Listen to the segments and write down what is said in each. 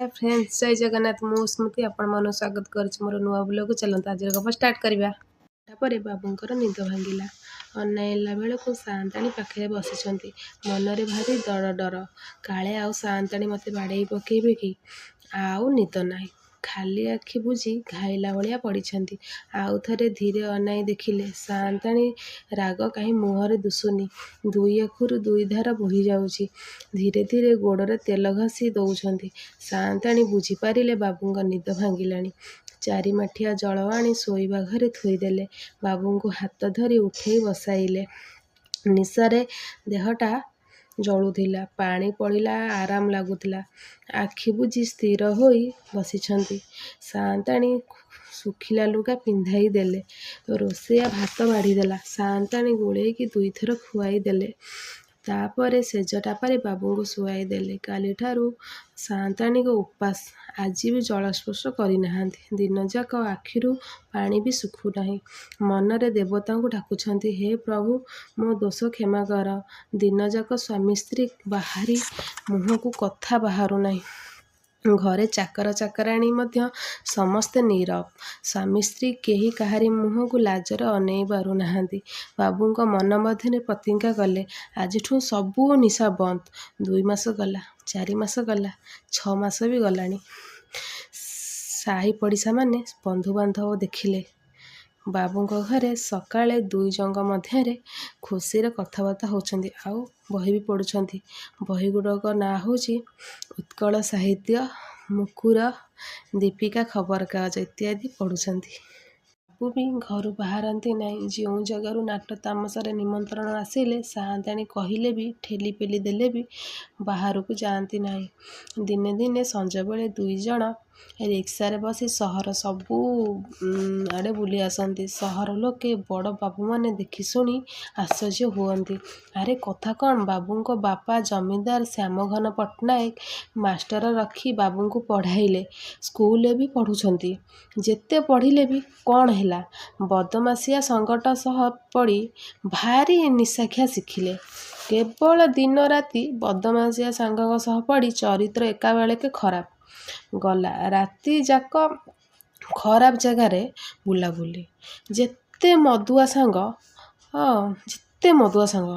Hi friends, जय जगन्नाथ। मु स्मृति आपण मन स्वागत करुछि मोर नुआ ब्लॉग। चलता आज गप स्टार्ट करवा। तापर बाबूंकर निद भांगिला। अनाइला बेलू सान्ताणी पाखे बसिछंती। मनरे भारी डर डर, काले आउ सान्ताणी मते बाड़े पकेइबे कि। आउ निद नाही, खाली आखि बुझी घाइला भलिया पड़िछंती। आउ थरे धीरे अनाई देखिले सान्ताणी राग कहीं मुहरे दुसुनी। दुई आखुरु दुई धार बोही जाउछि। धीरे धीरे गोड़रे तेल घसी दौछंती। सान्ताणी बुझी पारिले बाबूंक निद भांगिलाणी। चारि माठिया जल आनी शोइबा घरे थोइदेले। बाबूंकु हाथ धरी उठेई बसाइले। निशारे देहटा जलुथिला, पानी पड़िला आराम लागुथिला। आखि बुझी स्थिर होई बसिछंती। सान्ताणी सुखिला लुगा पिंधाई देले। रोषेया भात बाढ़ी देला। सान्ताणी गोलेइकी दुईथर खुआई देले। तापरे सेजटापारे बाबूंको शुआई देले। काली ठारू सान्ताणी को उपास, आज भी जलस्पर्श करि नाहांती। दिन जाक आखिरु पानी भी सुखु नाही। मनरे देवता को डाकुछंती, हे प्रभु मो दोष क्षमा कर। दिन जाक स्वामी स्त्री बाहरी मुह को कथा बाहरु नाही। घरे चाकर चाकराणी मध्य समस्ते नीरव। स्वामी स्त्री केही काहारी मुह को लाजर अनेई पारु नाहांती। बाबूंक मन मध्यरे प्रतिज्ञा कले, आजिठू सबू निशा बंद। 2 मास गला, 4 मास गला, 6 मास भी गलानी। साही पड़िशा माने बंधु बांधव देखिले बाबूंक घरे सकाळे 2 जंग मध्यरे खुशीरे कथबार्ता होउछंती। आउ बही भी पढ़ुछंती। बही गुड़क ना होची उत्कल साहित्य, मुकुर, दीपिका खबर कागज इत्यादि पढ़ुछंती। बाबू भी घर बाहरती नहीं। जो जगार नाट तामसार निमंत्रण आसिले सान्ताणी कहिले भी ठेली पेली देले भी बाहर को जाती नहीं। दिने दिने संज बेले 2 जण रिक्सारे बसी सहर सबू आड़े बुली आसती। सहर लोके बड़ बाबू माने देखी शुणी आश्चर्य हुअंती। अरे कथा कौन, बाबूंको बापा जमींदार श्यामघन पट्टनायक मास्टर रखी बाबूंको पढ़ाइले। स्कूल भी पढ़ुछंती। जेते पढ़िले भी कौन हैला, बदमासिया संगट सह पड़ी भारी निशाखिया शिखिले। केवल दिन राति बदमासिया सांगक सह पड़ी चरित्र एका बेलके खराब। गला राति जाक खराब जगार बुलाबुली। जेते मदुआ सांग, जेते मदुआ सांग।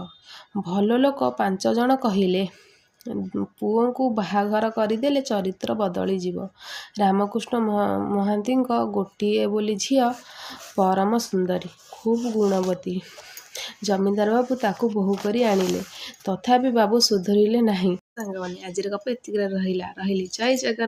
भल लोक 5 जण कहिले पुओं को बाहाघर करदेले चरित्र बदली जीव। रामकृष्ण महांतींको गोटिए बोली झियो परम सुंदरी, खूब गुणवती। जमींदार बाबू ताकू बोहू करी आनिले, तथापि बाबू सुधरिले नाही। सांगवानी आज गप एतिक रहिला। जय जगन्नाथ।